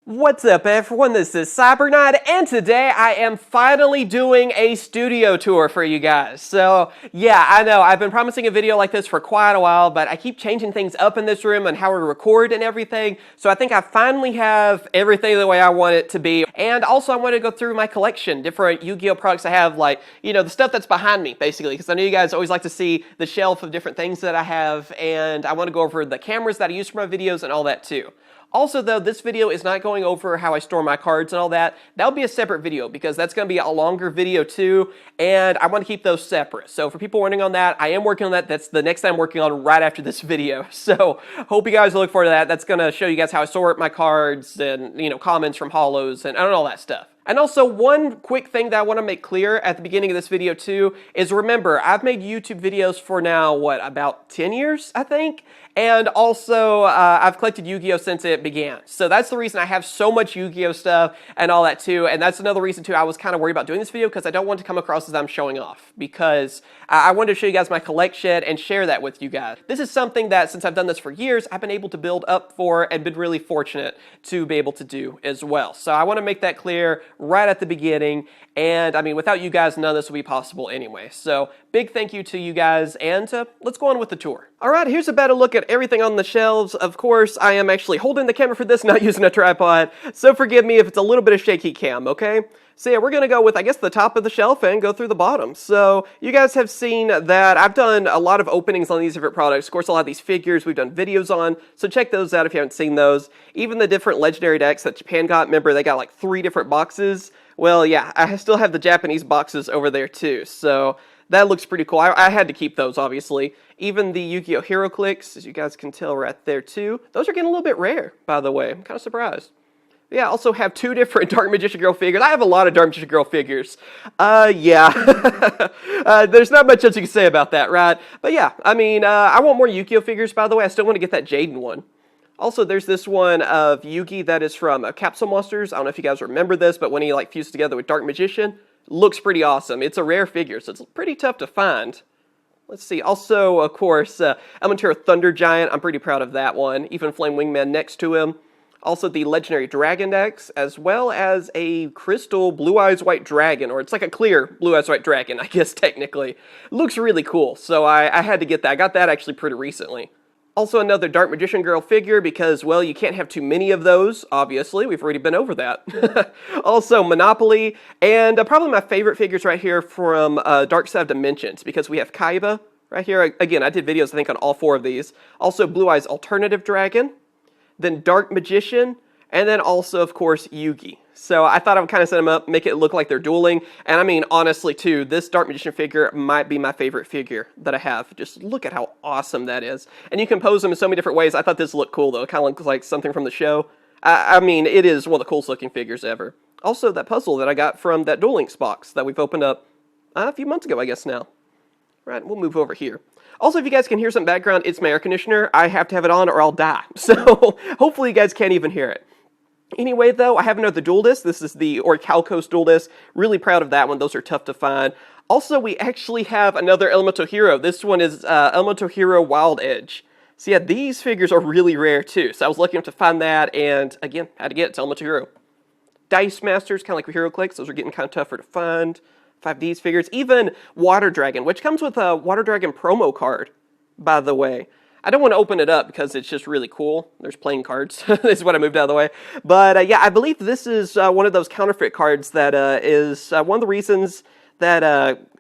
What's up everyone, this is CyberKnight, and today I am finally doing a studio tour for you guys. So yeah, I know, I've been promising a video like this for quite a while, but I keep changing things up in this room and how we record and everything, so I think I finally have everything the way I want it to be. And also I want to go through my collection, different Yu-Gi-Oh products I have, like, you know, the stuff that's behind me, basically, because I know you guys always like to see the shelf of different things that I have, and I want to go over the cameras that I use for my videos and all that too. Also though, this video is not going over how I store my cards and all that. That'll be a separate video because that's going to be a longer video too, and I want to keep those separate. So for people wondering on that, I am working on that. That's the next thing I'm working on right after this video. So hope you guys look forward to that. That's going to show you guys how I sort my cards and, you know, comments from holos and all that stuff. And also, one quick thing that I want to make clear at the beginning of this video too is, remember, I've made YouTube videos for now, what, about 10 years, I think? And also, I've collected Yu-Gi-Oh since it began. So that's the reason I have so much Yu-Gi-Oh stuff and all that too. And that's another reason too I was kind of worried about doing this video, because I don't want to come across as I'm showing off. Because I wanted to show you guys my collection and share that with you guys. This is something that, since I've done this for years, I've been able to build up for and been really fortunate to be able to do as well. So I want to make that clear right at the beginning, and I mean, without you guys, none of this would be possible anyway. So big thank you to you guys, and let's go on with the tour. Alright, here's a better look at everything on the shelves. Of course, I am actually holding the camera for this, not using a tripod, so forgive me if it's a little bit of shaky cam, okay? So yeah, we're going to go with, I guess, the top of the shelf and go through the bottom. So you guys have seen that I've done a lot of openings on these different products. Of course, a lot of these figures we've done videos on, so check those out if you haven't seen those. Even the different legendary decks that Japan got, remember they got like 3 different boxes? Well, yeah, I still have the Japanese boxes over there too, so that looks pretty cool. I had to keep those, obviously. Even the Yu-Gi-Oh! Hero Clicks, as you guys can tell right there too. Those are getting a little bit rare, by the way. I'm kind of surprised. Yeah, I also have 2 different Dark Magician Girl figures. I have a lot of Dark Magician Girl figures. Yeah. There's not much else you can say about that, right? But yeah, I mean, I want more Yu-Gi-Oh! Figures, by the way. I still want to get that Jaden one. Also, there's this one of Yugi that is from Capsule Monsters. I don't know if you guys remember this, but when he like fused together with Dark Magician, looks pretty awesome. It's a rare figure, so it's pretty tough to find. Let's see. Also, of course, Immaterial Thunder Giant. I'm pretty proud of that one. Even Flame Wingman next to him. Also, the Legendary Dragon decks, as well as a Crystal Blue Eyes White Dragon, or it's like a clear Blue Eyes White Dragon, I guess, technically. It looks really cool, so I had to get that. I got that actually pretty recently. Also, another Dark Magician Girl figure because, well, you can't have too many of those, obviously. We've already been over that. Also, Monopoly, and probably my favorite figures right here from Dark Side of Dimensions, because we have Kaiba right here. Again, I did videos, I think, on all 4 of these. Also, Blue Eyes Alternative Dragon, then Dark Magician, and then also, of course, Yugi. So I thought I would kind of set them up, make it look like they're dueling. And I mean, honestly, too, this Dark Magician figure might be my favorite figure that I have. Just look at how awesome that is. And you can pose them in so many different ways. I thought this looked cool, though. It kind of looks like something from the show. I mean, it is one of the coolest looking figures ever. Also, that puzzle that I got from that Duel Links box that we've opened up a few months ago, I guess now. Right, we'll move over here. Also, if you guys can hear some background, it's my air conditioner. I have to have it on or I'll die. So hopefully you guys can't even hear it. Anyway, though, I have another Duelist. This is the Orichalcos Duelist. Really proud of that one. Those are tough to find. Also, we actually have another Elemental Hero. This one is Elemental Hero Wild Edge. So yeah, these figures are really rare too. So I was lucky enough to find that, and again, had to get it. It's Elemental Hero. Dice Masters, kind of like Hero Clicks. Those are getting kind of tougher to find. 5Ds figures. Even Water Dragon, which comes with a Water Dragon promo card, by the way. I don't want to open it up because it's just really cool. There's playing cards. This is what I moved out of the way. But yeah, I believe this is one of those counterfeit cards that is one of the reasons that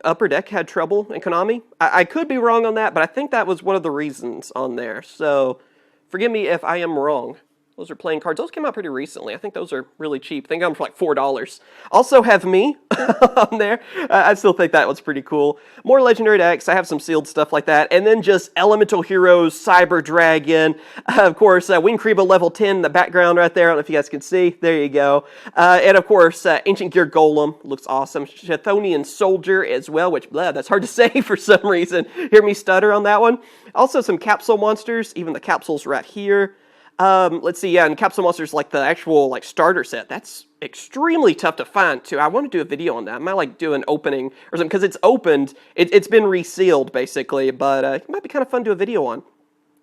Upper Deck had trouble in Konami. I could be wrong on that, but I think that was one of the reasons on there. So forgive me if I am wrong. Those are playing cards. Those came out pretty recently. I think those are really cheap. I think I'm for like $4. Also have me on there. I still think that was pretty cool. More legendary decks. I have some sealed stuff like that. And then just Elemental Heroes, Cyber Dragon. Of course, Wing Kriba level 10 in the background right there. I don't know if you guys can see. There you go. And of course, Ancient Gear Golem. Looks awesome. Chthonian Soldier as well, which, blah, that's hard to say for some reason. Hear me stutter on that one. Also some Capsule Monsters. Even the capsules right here. Let's see, yeah, and Capsule Monsters, like the actual, like, starter set, that's extremely tough to find, too. I want to do a video on that. I might, like, do an opening or something, because it's opened, it's been resealed, basically, but it might be kind of fun to do a video on.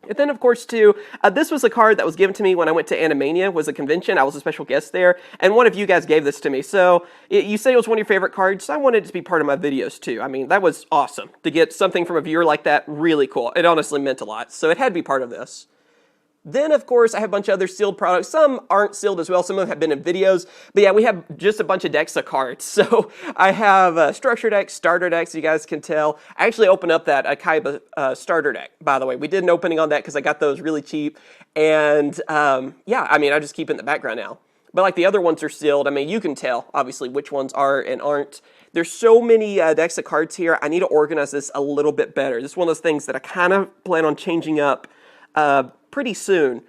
And then, of course, too, this was a card that was given to me when I went to Animania, was a convention. I was a special guest there, and one of you guys gave this to me. So you say it was one of your favorite cards, so I wanted it to be part of my videos, too. I mean, that was awesome. To get something from a viewer like that, really cool. It honestly meant a lot, so it had to be part of this. Then, of course, I have a bunch of other sealed products. Some aren't sealed as well. Some of them have been in videos. But yeah, we have just a bunch of decks of cards. So I have structure decks, starter decks, you guys can tell. I actually opened up that Kaiba starter deck, by the way. We did an opening on that because I got those really cheap. And yeah, I mean, I just keep it in the background now. But like the other ones are sealed. I mean, you can tell, obviously, which ones are and aren't. There's so many decks of cards here. I need to organize this a little bit better. This is one of those things that I kind of plan on changing up pretty soon,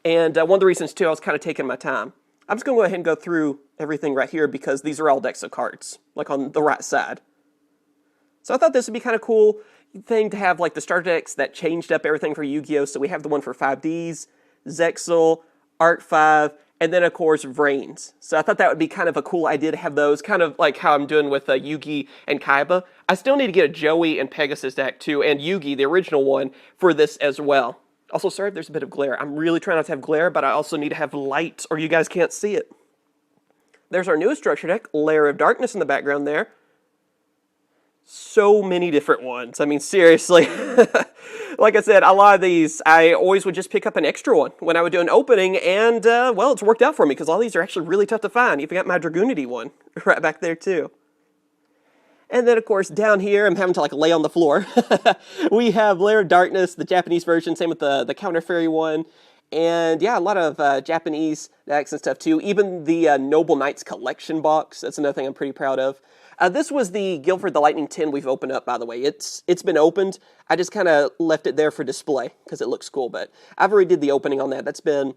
and one of the reasons too, I was kind of taking my time. I'm just going to go ahead and go through everything right here because these are all decks of cards, like on the right side. So I thought this would be kind of cool thing to have like the starter decks that changed up everything for Yu-Gi-Oh! So we have the one for 5Ds, Zexal, Art 5, and then of course Vrains. So I thought that would be kind of a cool idea to have those, kind of like how I'm doing with Yugi and Kaiba. I still need to get a Joey and Pegasus deck too, and Yugi, the original one, for this as well. Also, sorry if there's a bit of glare. I'm really trying not to have glare, but I also need to have light or you guys can't see it. There's our newest structure deck, Lair of Darkness in the background there. So many different ones. I mean, seriously. Like I said, a lot of these, I always would just pick up an extra one when I would do an opening, and, well, it's worked out for me because all these are actually really tough to find. You've got my Dragoonity one right back there, too. And then, of course, down here, I'm having to, like, lay on the floor. We have Lair of Darkness, the Japanese version, same with the Counter Fairy one. And, yeah, a lot of Japanese decks and stuff, too. Even the Noble Knights collection box. That's another thing I'm pretty proud of. This was the Guildford the Lightning 10 we've opened up, by the way. It's been opened. I just kind of left it there for display because it looks cool. But I've already did the opening on that. That's been,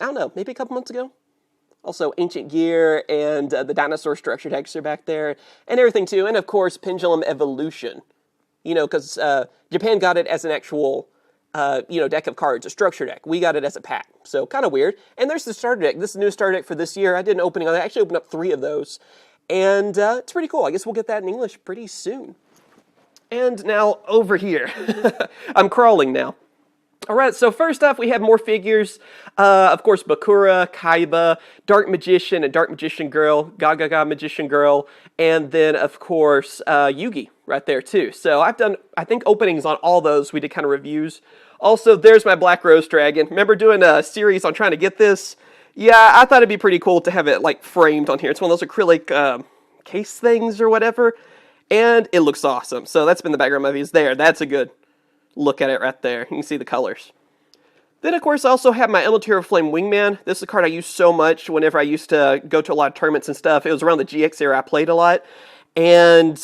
I don't know, maybe a couple months ago. Also, Ancient Gear and the Dinosaur Structure decks are back there, and everything too. And of course, Pendulum Evolution. You know, because Japan got it as an actual, deck of cards, a structure deck. We got it as a pack, so kind of weird. And there's the starter deck. This is the new starter deck for this year. I did an opening on that. I actually opened up 3 of those, and it's pretty cool. I guess we'll get that in English pretty soon. And now over here, I'm crawling now. All right, so first off, we have more figures. Of course, Bakura, Kaiba, Dark Magician and Dark Magician Girl, Gaga Magician Girl, and then, of course, Yugi right there, too. So I've done, I think, openings on all those. We did kind of reviews. Also, there's my Black Rose Dragon. Remember doing a series on trying to get this? Yeah, I thought it'd be pretty cool to have it, like, framed on here. It's one of those acrylic case things or whatever, and it looks awesome. So that's been the background movies there. That's a good look at it right there. You can see the colors. Then, of course, I also have my Immaterial Flame Wingman. This is a card I use so much whenever I used to go to a lot of tournaments and stuff. It was around the GX era I played a lot. And,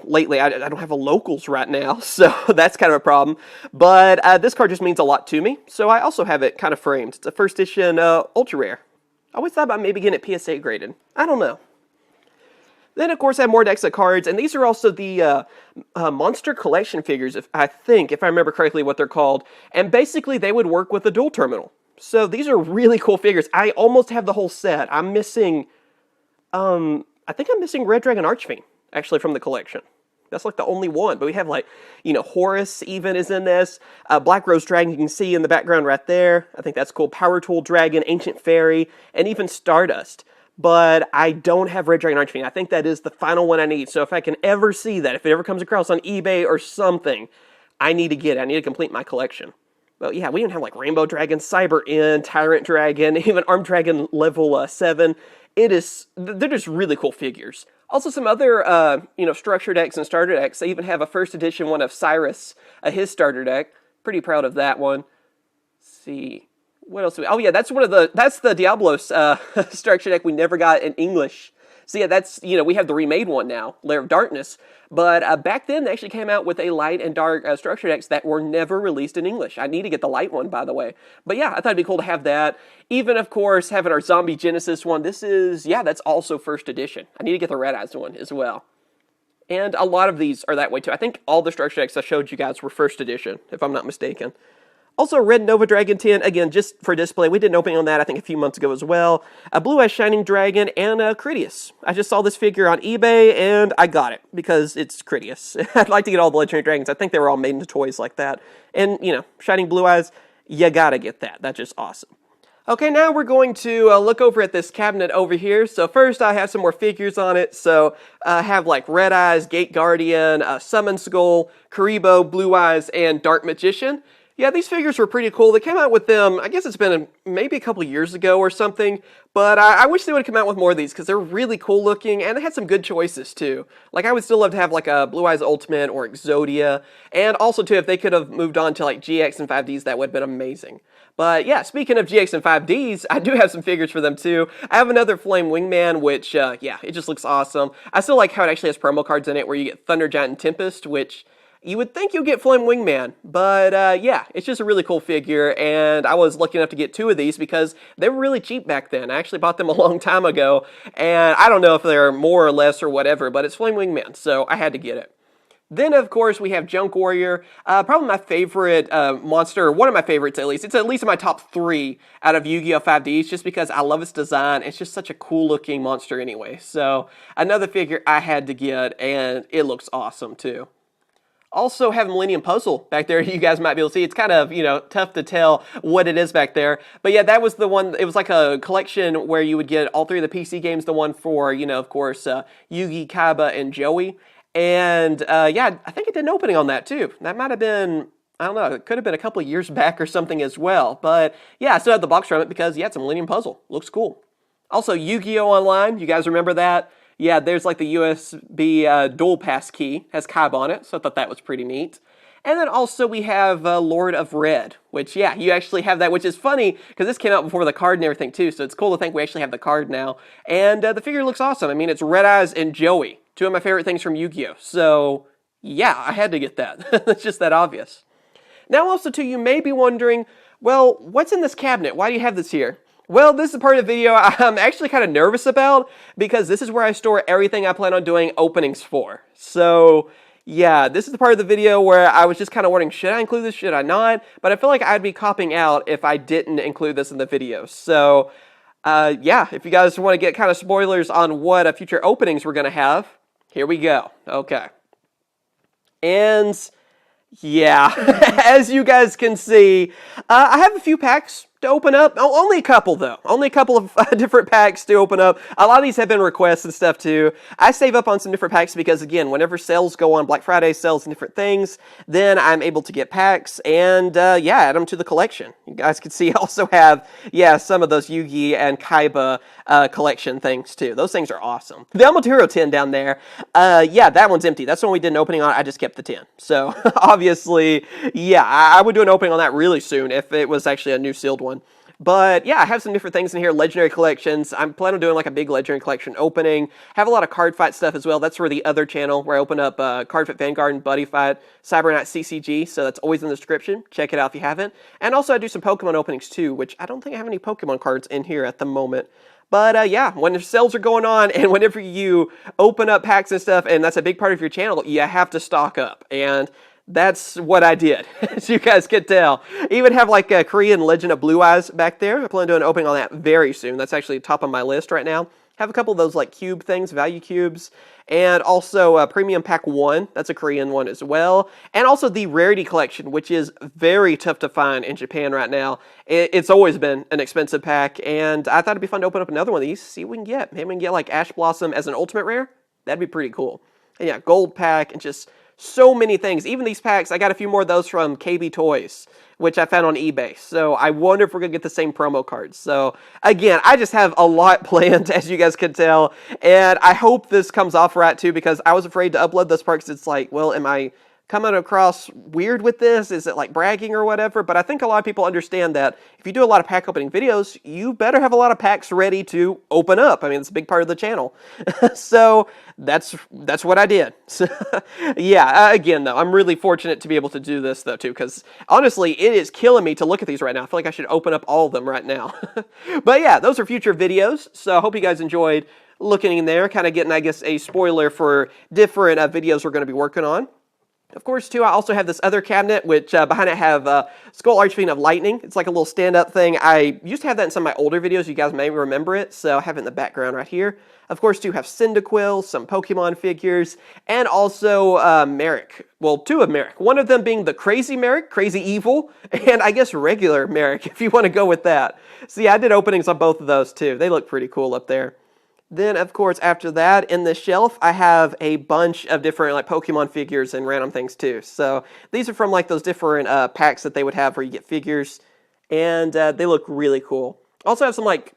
lately I don't have a locals right now, so that's kind of a problem. But this card just means a lot to me, so I also have it kind of framed. It's a first edition ultra rare. I always thought about maybe getting it PSA graded. I don't know. Then, of course, I have more decks of cards, and these are also the Monster Collection figures, if I remember correctly what they're called. And basically, they would work with a dual terminal. So these are really cool figures. I almost have the whole set. I'm missing, I think I'm missing Red Dragon Archfiend, actually, from the collection. That's like the only one. But we have like, Horus even is in this. Black Rose Dragon you can see in the background right there. I think that's cool. Power Tool Dragon, Ancient Fairy, and even Stardust. But I don't have Red Dragon Archfiend. I think that is the final one I need. So if I can ever see that, if it ever comes across on eBay or something, I need to get it. I need to complete my collection. But yeah, we even have like Rainbow Dragon, Cyber End, Tyrant Dragon, even Armed Dragon level 7. They're just really cool figures. Also some other, structure decks and starter decks. I even have a first edition one of Cyrus, his starter deck. Pretty proud of that one. Let's see. What else? Oh yeah, that's the Diablos structure deck we never got in English. So yeah, that's, we have the remade one now, Lair of Darkness. But back then, they actually came out with a light and dark structure decks that were never released in English. I need to get the light one, by the way. But yeah, I thought it'd be cool to have that. Even, of course, having our Zombie Genesis one. That's also first edition. I need to get the Red Eyes one as well. And a lot of these are that way too. I think all the structure decks I showed you guys were first edition, if I'm not mistaken. Also, Red Nova Dragon 10, again, just for display. We did an opening on that, I think, a few months ago as well. A Blue Eyes Shining Dragon, and Critias. I just saw this figure on eBay, and I got it, because it's Critias. I'd like to get all the Legendary Dragons. I think they were all made into toys like that. And, Shining Blue Eyes, you gotta get that. That's just awesome. Okay, now we're going to look over at this cabinet over here. So first I have some more figures on it. So I have like Red Eyes, Gate Guardian, Summon Skull, Karibo, Blue Eyes, and Dark Magician. Yeah, these figures were pretty cool. They came out with them, I guess it's been maybe a couple years ago or something, but I wish they would come out with more of these because they're really cool looking and they had some good choices too. Like I would still love to have like a Blue Eyes Ultimate or Exodia, and also too if they could have moved on to like GX and 5Ds, that would have been amazing. But yeah, speaking of GX and 5Ds, I do have some figures for them too. I have another Flame Wingman, which, yeah, it just looks awesome. I still like how it actually has promo cards in it where you get Thunder Giant and Tempest, which you would think you'd get Flame Wingman. But yeah, it's just a really cool figure, and I was lucky enough to get 2 of these because they were really cheap back then. I actually bought them a long time ago, and I don't know if they're more or less or whatever, but it's Flame Wingman, so I had to get it. Then, of course, we have Junk Warrior, probably my favorite monster, or one of my favorites at least. It's at least in my top 3 out of Yu-Gi-Oh! 5Ds, just because I love its design. It's just such a cool-looking monster anyway. So, another figure I had to get, and it looks awesome, too. Also have Millennium Puzzle back there. You guys might be able to see. It's kind of, tough to tell what it is back there. But yeah, that was the one. It was like a collection where you would get all 3 of the PC games. The one for, of course, Yugi, Kaiba, and Joey. And yeah, I think it did an opening on that too. That might have been, I don't know, it could have been a couple of years back or something as well. But yeah, I still have the box from it because, yeah, it's a Millennium Puzzle. Looks cool. Also, Yu-Gi-Oh! Online. You guys remember that? Yeah, there's like the USB dual pass key. Has Kaiba on it, so I thought that was pretty neat. And then also we have Lord of Red, which, yeah, you actually have that, which is funny because this came out before the card and everything too, so it's cool to think we actually have the card now. And the figure looks awesome. I mean, it's Red Eyes and Joey, 2 of my favorite things from Yu-Gi-Oh! So, yeah, I had to get that. It's just that obvious. Now also too, you may be wondering, well, what's in this cabinet? Why do you have this here? Well, this is part of the video I'm actually kind of nervous about because this is where I store everything I plan on doing openings for. So, yeah, this is the part of the video where I was just kind of wondering, should I include this, should I not? But I feel like I'd be copping out if I didn't include this in the video. So, yeah, if you guys want to get kind of spoilers on what future openings we're going to have, here we go. Okay. And, yeah, as you guys can see, I have a few packs to open up. Oh, only a couple, though. Only a couple of different packs to open up. A lot of these have been requests and stuff, too. I save up on some different packs because, again, whenever sales go on, Black Friday sales and different things, then I'm able to get packs and, yeah, add them to the collection. You guys can see I also have, yeah, some of those Yugi and Kaiba collection things, too. Those things are awesome. The Immaterial 10 down there, yeah, that one's empty. That's the one we did an opening on. I just kept the 10. So, obviously, yeah, I would do an opening on that really soon if it was actually a new sealed one. But yeah, I have some different things in here, legendary collections. I'm planning on doing like a big legendary collection opening. Have a lot of card fight stuff as well. That's for the other channel where I open up Card Fight Vanguard and Buddy Fight, CyberKnight CCG, so that's always in the description. Check it out if you haven't. And also I do some Pokemon openings too, which I don't think I have any Pokemon cards in here at the moment. But yeah, when the sales are going on and whenever you open up packs and stuff, and that's a big part of your channel, you have to stock up. And that's what I did, as you guys can tell. Even have like a Korean Legend of Blue Eyes back there. I plan on doing an opening on that very soon. That's actually top of my list right now. Have a couple of those like cube things, value cubes, and also Premium Pack 1. That's a Korean one as well. And also the Rarity Collection, which is very tough to find in Japan right now. It's always been an expensive pack, and I thought it'd be fun to open up another one of these, see what we can get. Maybe we can get like Ash Blossom as an Ultimate Rare. That'd be pretty cool. And yeah, Gold Pack, and just so many things. Even these packs, I got a few more of those from KB Toys, which I found on eBay. So I wonder if we're going to get the same promo cards. So again, I just have a lot planned, as you guys can tell. And I hope this comes off right, too, because I was afraid to upload this part because it's like, well, am I coming across weird with this? Is it like bragging or whatever? But I think a lot of people understand that if you do a lot of pack opening videos, you better have a lot of packs ready to open up. I mean, it's a big part of the channel. So that's what I did. So, yeah, again, though, I'm really fortunate to be able to do this, though, too, because honestly, it is killing me to look at these right now. I feel like I should open up all of them right now. But yeah, those are future videos. So I hope you guys enjoyed looking in there, kind of getting, I guess, a spoiler for different videos we're going to be working on. Of course, too, I also have this other cabinet, which behind it I have Skull Archfiend of Lightning. It's like a little stand-up thing. I used to have that in some of my older videos. You guys may remember it, so I have it in the background right here. Of course, too, have Cyndaquil, some Pokemon figures, and also Merrick. Well, two of Merrick. One of them being the Crazy Merrick, Crazy Evil, and I guess regular Merrick, if you want to go with that. So yeah, I did openings on both of those, too. They look pretty cool up there. Then, of course, after that, in this shelf, I have a bunch of different like Pokemon figures and random things too. So these are from like those different packs that they would have where you get figures, and they look really cool. Also have some like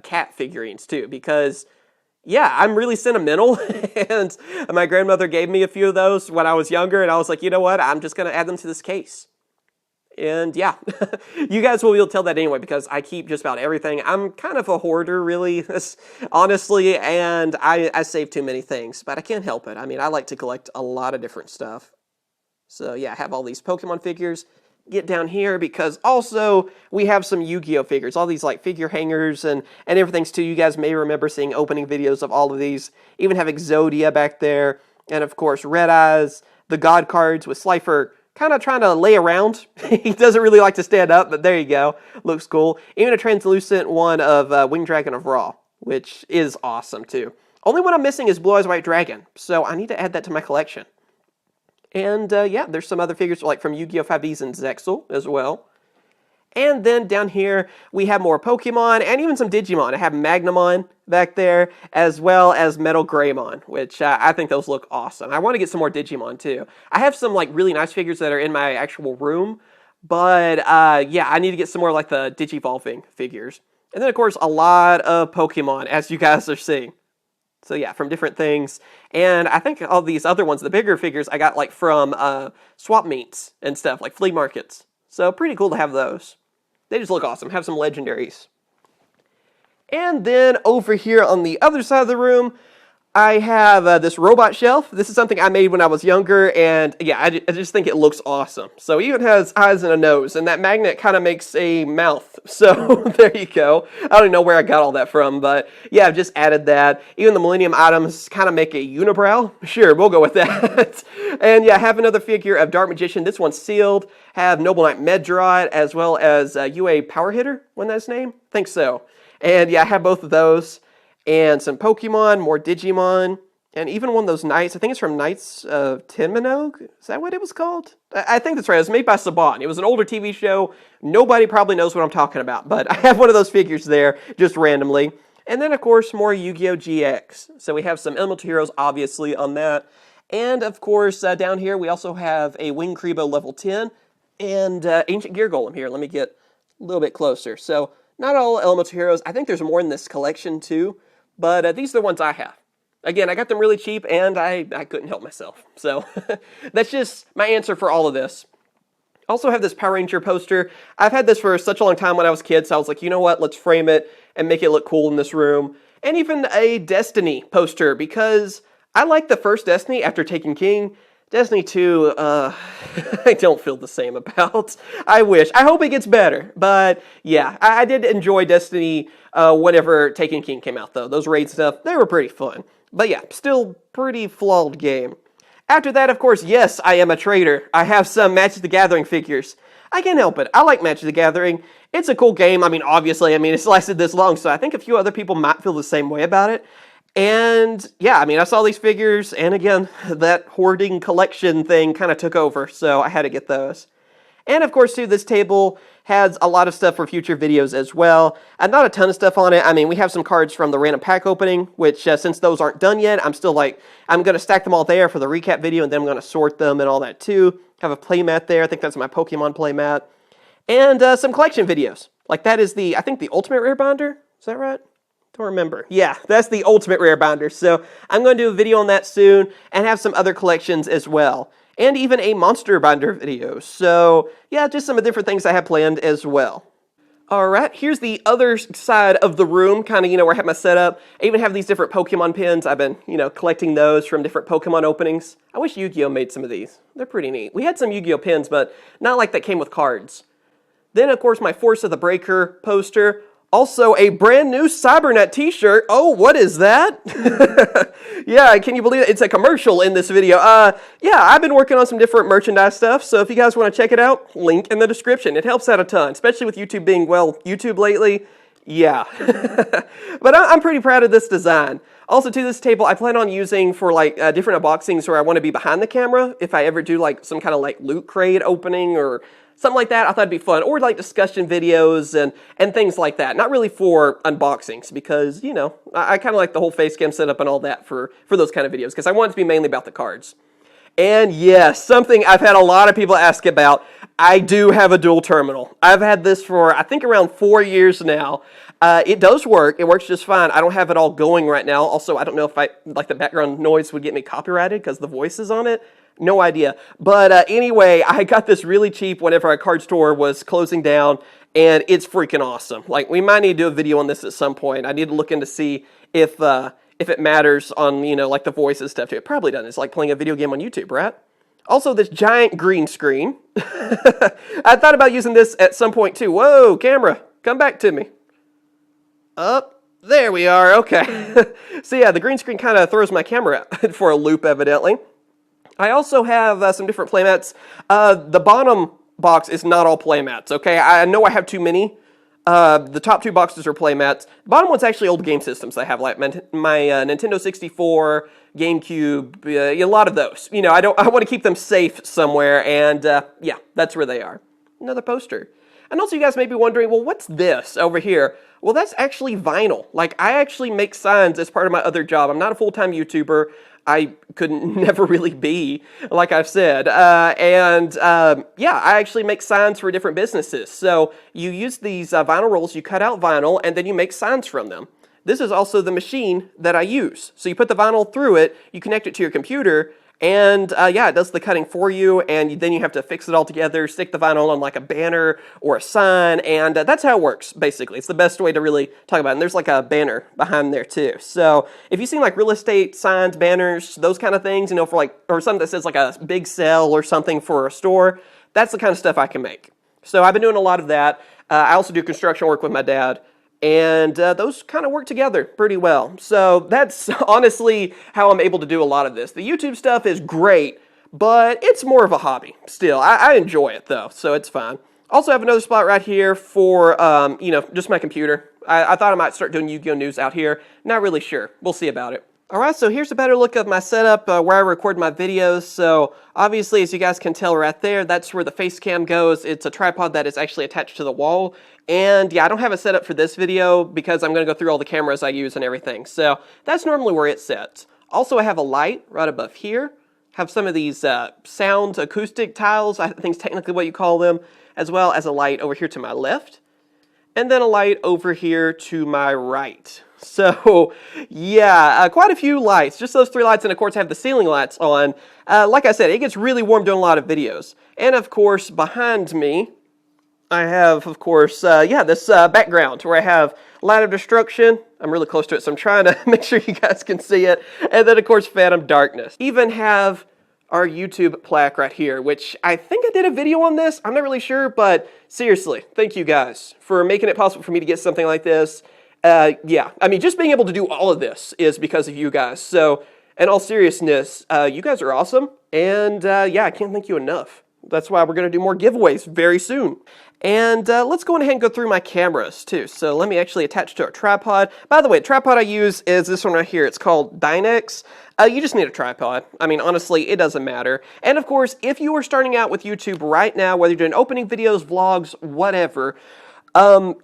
cat figurines too, because yeah, I'm really sentimental, and my grandmother gave me a few of those when I was younger, and I was like, you know what, I'm just gonna add them to this case. And yeah, you guys will be able to tell that anyway, because I keep just about everything. I'm kind of a hoarder, really, honestly, and I save too many things, but I can't help it. I mean, I like to collect a lot of different stuff. So yeah, I have all these Pokemon figures. Get down here, because also we have some Yu-Gi-Oh figures, all these like figure hangers and everything too. You guys may remember seeing opening videos of all of these. Even have Exodia back there, and of course Red Eyes, the God cards with Slifer kind of trying to lay around. He doesn't really like to stand up, but there you go. Looks cool. Even a translucent one of Winged Dragon of Ra, which is awesome too. Only one I'm missing is Blue Eyes White Dragon, so I need to add that to my collection. And yeah, there's some other figures like from Yu-Gi-Oh! 5Ds and Zexal as well. And then down here, we have more Pokemon and even some Digimon. I have Magnamon back there, as well as Metal Greymon, which I think those look awesome. I want to get some more Digimon, too. I have some like really nice figures that are in my actual room, but yeah, I need to get some more like the Digivolving figures. And then, of course, a lot of Pokemon, as you guys are seeing. So yeah, from different things. And I think all these other ones, the bigger figures, I got like from swap meets and stuff, like flea markets. So pretty cool to have those. They just look awesome. Have some legendaries. And then over here on the other side of the room, I have this robot shelf. This is something I made when I was younger, and yeah, I just think it looks awesome. So it even has eyes and a nose, and that magnet kind of makes a mouth. So there you go. I don't even know where I got all that from, but yeah, I've just added that. Even the Millennium items kind of make a unibrow. Sure, we'll go with that. And yeah, I have another figure of Dark Magician. This one's sealed. Have Noble Knight Medraut, as well as UA Power Hitter, wasn't that his name? I think so. And yeah, I have both of those. And some Pokemon, more Digimon, and even one of those Knights. I think it's from Knights of Tenminogue. Is that what it was called? I think that's right. It was made by Saban. It was an older TV show. Nobody probably knows what I'm talking about, but I have one of those figures there, just randomly. And then, of course, more Yu-Gi-Oh! GX. So we have some Elemental Heroes, obviously, on that. And, of course, down here, we also have a Wing Kribo level 10 and Ancient Gear Golem here. Let me get a little bit closer. So, not all Elemental Heroes. I think there's more in this collection, too. But these are the ones I have. Again, I got them really cheap, and I couldn't help myself. So that's just my answer for all of this. Also have this Power Ranger poster. I've had this for such a long time when I was a kid, so I was like, you know what, let's frame it and make it look cool in this room. And even a Destiny poster, because I like the first Destiny after Taken King. Destiny 2, I don't feel the same about. I wish. I hope it gets better. But yeah, I did enjoy Destiny whenever Taken King came out, though. Those raid stuff, they were pretty fun. But yeah, still pretty flawed game. After that, of course, yes, I am a trader. I have some Magic the Gathering figures. I can't help it. I like Magic the Gathering. It's a cool game. I mean, obviously, it's lasted this long, so I think a few other people might feel the same way about it. And yeah, I saw these figures, and again, that hoarding collection thing kind of took over, so I had to get those. And of course, too, this table has a lot of stuff for future videos as well. And not a ton of stuff on it. We have some cards from the random pack opening, which since those aren't done yet, I'm going to stack them all there for the recap video, and then I'm going to sort them and all that too. Have a playmat there. I think that's my Pokemon playmat. And some collection videos. Like that is I think the Ultimate Rare Binder. Is that right? Don't remember. Yeah, that's the Ultimate Rare Binder. So I'm going to do a video on that soon and have some other collections as well. And even a Monster Binder video. So yeah, just some of the different things I have planned as well. Alright, here's the other side of the room, kind of, where I have my setup. I even have these different Pokemon pins. I've been, collecting those from different Pokemon openings. I wish Yu-Gi-Oh! Made some of these. They're pretty neat. We had some Yu-Gi-Oh! Pins, but not like that came with cards. Then, of course, my Force of the Breaker poster. Also, a brand new CyberKnight t-shirt. Oh, what is that? Yeah, can you believe it? It's a commercial in this video. Yeah, I've been working on some different merchandise stuff, so if you guys want to check it out, link in the description. It helps out a ton, especially with YouTube being, well, YouTube lately. Yeah. But I'm pretty proud of this design. Also, to this table, I plan on using for like different unboxings where I want to be behind the camera. If I ever do like some kind of like loot crate opening or something like that, I thought it'd be fun. Or like discussion videos and things like that. Not really for unboxings because, you know, I kind of like the whole face cam setup and all that for those kind of videos because I want it to be mainly about the cards. And yes, something I've had a lot of people ask about, I do have a dual terminal. I've had this for, I think, around 4 years now. It does work. It works just fine. I don't have it all going right now. Also, I don't know if like the background noise would get me copyrighted because the voice is on it. No idea. But anyway, I got this really cheap whenever our card store was closing down, and it's freaking awesome. Like, we might need to do a video on this at some point. I need to look in to see if it matters on, you know, like the voices stuff too. It probably doesn't. It's like playing a video game on YouTube, right? Also, this giant green screen. I thought about using this at some point too. Whoa, camera, come back to me. Up, there we are, okay. So yeah, the green screen kind of throws my camera for a loop, evidently. I also have some different playmats. The bottom box is not all playmats, okay? I know I have too many. The top two boxes are playmats. The bottom one's actually old game systems I have, like my Nintendo 64, GameCube, a lot of those. You know, I want to keep them safe somewhere, and yeah, that's where they are. Another poster. And also you guys may be wondering, well, what's this over here? Well, that's actually vinyl. Like, I actually make signs as part of my other job. I'm not a full-time YouTuber. I couldn't never really be, like I've said. Yeah, I actually make signs for different businesses. So you use these vinyl rolls, you cut out vinyl, and then you make signs from them. This is also the machine that I use. So you put the vinyl through it, you connect it to your computer, and yeah, it does the cutting for you, and then you have to fix it all together, stick the vinyl on like a banner or a sign, and that's how it works, basically. It's the best way to really talk about it. And there's like a banner behind there too. So if you've seen like real estate signs, banners, those kind of things, you know, for like, or something that says like a big sale or something for a store, that's the kind of stuff I can make. So I've been doing a lot of that. I also do construction work with my dad. And those kind of work together pretty well. So that's honestly how I'm able to do a lot of this. The YouTube stuff is great, but it's more of a hobby still. I enjoy it though, so it's fine. Also have another spot right here for, you know, just my computer. I thought I might start doing Yu-Gi-Oh! News out here. Not really sure. We'll see about it. Alright, so here's a better look of my setup where I record my videos. So obviously, as you guys can tell right there, that's where the face cam goes. It's a tripod that is actually attached to the wall. And yeah, I don't have it set up for this video because I'm going to go through all the cameras I use and everything. So that's normally where it sits. Also, I have a light right above here. Have some of these sound acoustic tiles, I think is technically what you call them, as well as a light over here to my left. And then a light over here to my right. So, yeah, quite a few lights. Just those 3 lights, and of course I have the ceiling lights on. Like I said, it gets really warm doing a lot of videos. And of course, behind me, I have, of course, yeah, this background where I have Light of Destruction. I'm really close to it, so I'm trying to make sure you guys can see it. And then, of course, Phantom Darkness. Even have our YouTube plaque right here, which I think I did a video on this. I'm not really sure, but seriously, thank you guys for making it possible for me to get something like this. Yeah, I mean, just being able to do all of this is because of you guys. So, in all seriousness, you guys are awesome. And yeah, I can't thank you enough. That's why we're going to do more giveaways very soon. And let's go ahead and go through my cameras too. So let me actually attach to a tripod. By the way, the tripod I use is this one right here. It's called Dynex. You just need a tripod. I mean, honestly, it doesn't matter. And of course, if you are starting out with YouTube right now, whether you're doing opening videos, vlogs, whatever,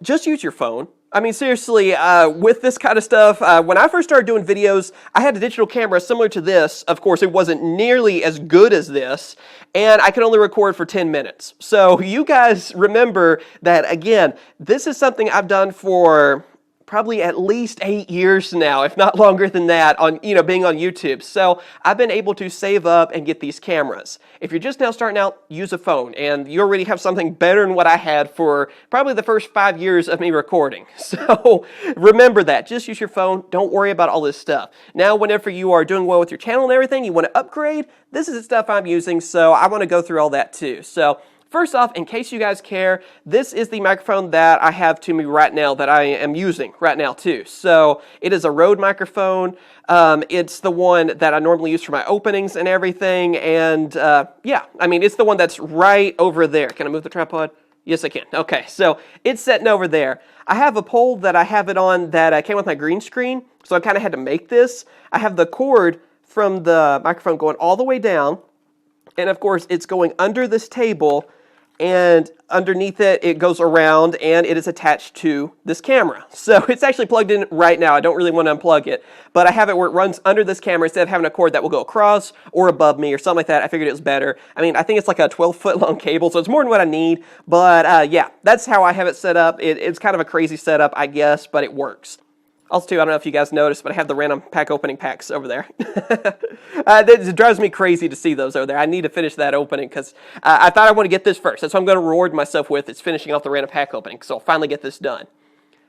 just use your phone. I mean, seriously, with this kind of stuff, when I first started doing videos, I had a digital camera similar to this. Of course, it wasn't nearly as good as this, and I could only record for 10 minutes. So you guys remember that, again, this is something I've done for probably at least 8 years now, if not longer than that, on being on YouTube. So I've been able to save up and get these cameras. If you're just now starting out, use a phone, and you already have something better than what I had for probably the first 5 years of me recording. So remember that. Just use your phone. Don't worry about all this stuff. Now, whenever you are doing well with your channel and everything, you want to upgrade, this is the stuff I'm using, so I want to go through all that too. So First off, in case you guys care, this is the microphone that I have to me right now that I am using right now too. So it is a Rode microphone. It's the one that I normally use for my openings and everything. And yeah, I mean, it's the one that's right over there. Can I move the tripod? Yes, I can. Okay, so it's sitting over there. I have a pole that I have it on that came with my green screen, so I kind of had to make this. I have the cord from the microphone going all the way down, and of course, it's going under this table, and underneath it, it goes around, and it is attached to this camera. So it's actually plugged in right now. I don't really want to unplug it, but I have it where it runs under this camera instead of having a cord that will go across or above me or something like that. I figured it was better. I mean, I think it's like a 12-foot long cable, so it's more than what I need, but yeah, that's how I have it set up. It's kind of a crazy setup, I guess, but it works. Also, too, I don't know if you guys noticed, but I have the random pack opening packs over there. It drives me crazy to see those over there. I need to finish that opening because I thought I want to get this first. That's what I'm going to reward myself with, is finishing off the random pack opening. So I'll finally get this done.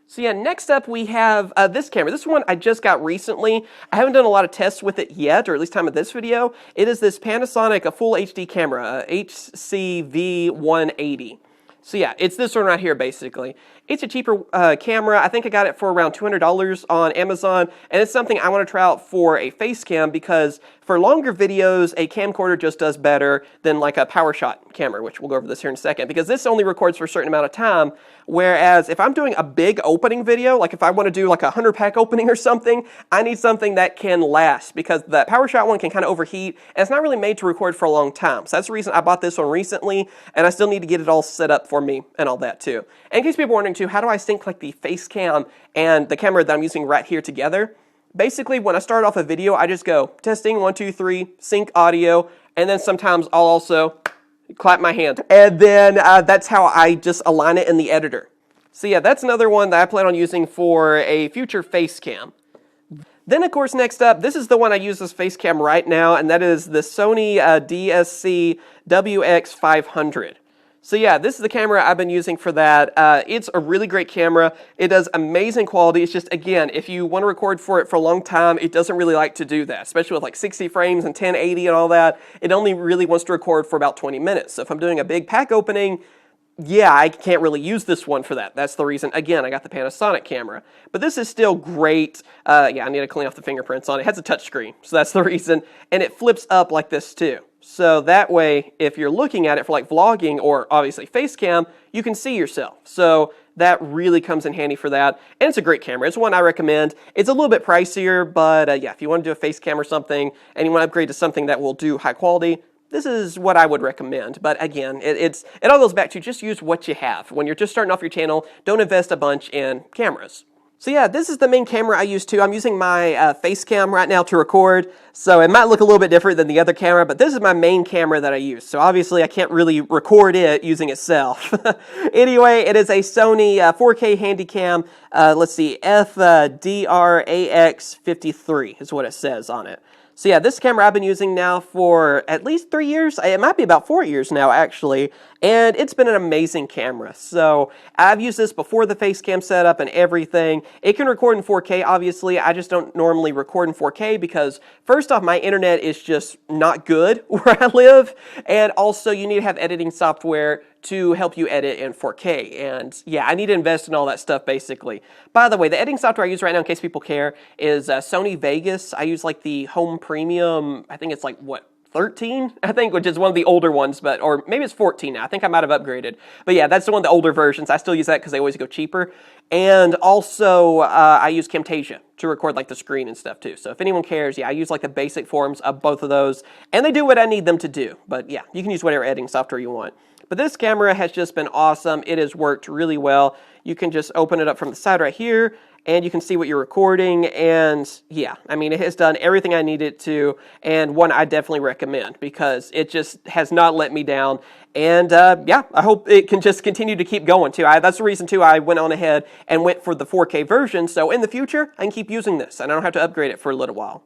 So yeah, next up we have this camera. This one I just got recently. I haven't done a lot of tests with it yet, or at least time of this video. It is this Panasonic, a full HD camera, HCV180. So yeah, it's this one right here, basically. It's a cheaper camera. I think I got it for around $200 on Amazon, and it's something I want to try out for a face cam because for longer videos, a camcorder just does better than like a PowerShot camera, which we'll go over this here in a second, because this only records for a certain amount of time, whereas if I'm doing a big opening video, like if I want to do like a 100-pack opening or something, I need something that can last, because the PowerShot one can kind of overheat, and it's not really made to record for a long time. So that's the reason I bought this one recently, and I still need to get it all set up for me and all that too. And in case people are wondering too, how do I sync like the face cam and the camera that I'm using right here together? Basically, when I start off a video, I just go testing 1, 2, 3, sync audio, and then sometimes I'll also clap my hand. And then that's how I just align it in the editor. So yeah, that's another one that I plan on using for a future face cam. Then, of course, next up, this is the one I use as face cam right now, and that is the Sony Dsc-W X500. So yeah, this is the camera I've been using for that. It's a really great camera. It does amazing quality. It's just, again, if you want to record for it for a long time, it doesn't really like to do that, especially with like 60 frames and 1080 and all that. It only really wants to record for about 20 minutes. So if I'm doing a big pack opening, yeah, I can't really use this one for that. That's the reason, again, I got the Panasonic camera. But this is still great. Yeah, I need to clean off the fingerprints on it. It has a touch screen, so that's the reason. And it flips up like this too. So that way, if you're looking at it for like vlogging or obviously face cam, you can see yourself. So that really comes in handy for that. And it's a great camera. It's one I recommend. It's a little bit pricier, but yeah, if you want to do a face cam or something and you want to upgrade to something that will do high quality, this is what I would recommend. But again, it all goes back to just use what you have. When you're just starting off your channel, don't invest a bunch in cameras. So yeah, this is the main camera I use too. I'm using my face cam right now to record, so it might look a little bit different than the other camera, but this is my main camera that I use. So obviously I can't really record it using itself. Anyway, it is a Sony 4K Handycam, let's see, FDRAX53 is what it says on it. So yeah, this camera I've been using now for at least 3 years. It might be about 4 years now, actually. And it's been an amazing camera. So I've used this before the face cam setup and everything. It can record in 4K, obviously. I just don't normally record in 4K because, first off, my internet is just not good where I live. And also, you need to have editing software to help you edit in 4K. And yeah, I need to invest in all that stuff, basically. By the way, the editing software I use right now, in case people care, is Sony Vegas. I use like the Home Premium, I think it's like, what, 13, I think, which is one of the older ones, but, or maybe it's 14 now. I think I might have upgraded. But yeah, that's one of the older versions. I still use that because they always go cheaper. And also, I use Camtasia to record like the screen and stuff too. So if anyone cares, yeah, I use like the basic forms of both of those. And they do what I need them to do. But yeah, you can use whatever editing software you want. But this camera has just been awesome. It has worked really well. You can just open it up from the side right here, and you can see what you're recording. And yeah, I mean, it has done everything I need it to, and one I definitely recommend because it just has not let me down. And yeah, I hope it can just continue to keep going too. That's the reason too I went on ahead and went for the 4K version. So in the future, I can keep using this, and I don't have to upgrade it for a little while.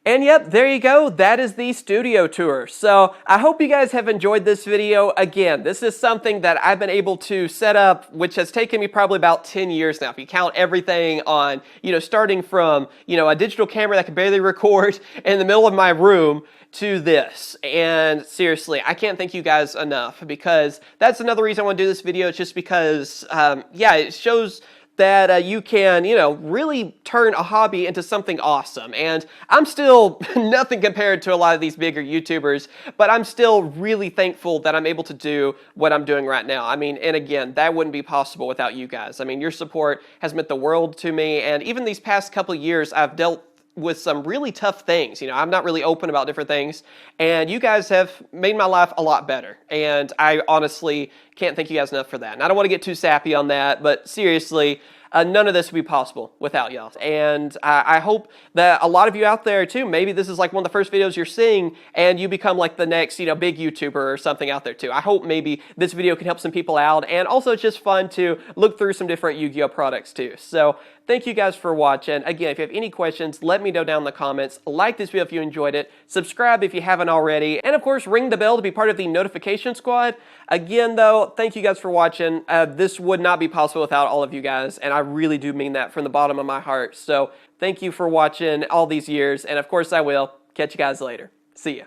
And yep, there you go. That is the studio tour. So I hope you guys have enjoyed this video. Again, this is something that I've been able to set up, which has taken me probably about 10 years now. If you count everything on, starting from, a digital camera that can barely record in the middle of my room to this. And seriously, I can't thank you guys enough, because that's another reason I want to do this video. It's just because, it shows that you can, really turn a hobby into something awesome. And I'm still nothing compared to a lot of these bigger YouTubers, but I'm still really thankful that I'm able to do what I'm doing right now. I mean, and again, that wouldn't be possible without you guys. I mean, your support has meant the world to me, and even these past couple of years, I've dealt with some really tough things. I'm not really open about different things, and you guys have made my life a lot better, and I honestly can't thank you guys enough for that. And I don't want to get too sappy on that, but seriously, none of this would be possible without y'all. And I hope that a lot of you out there too, maybe this is like one of the first videos you're seeing and you become like the next, big YouTuber or something out there too. I hope maybe this video can help some people out, and also it's just fun to look through some different Yu-Gi-Oh products too. So thank you guys for watching. Again, if you have any questions, let me know down in the comments. Like this video if you enjoyed it. Subscribe if you haven't already. And of course, ring the bell to be part of the notification squad. Again, though, thank you guys for watching. This would not be possible without all of you guys, and I really do mean that from the bottom of my heart. So thank you for watching all these years, and of course I will. Catch you guys later. See ya.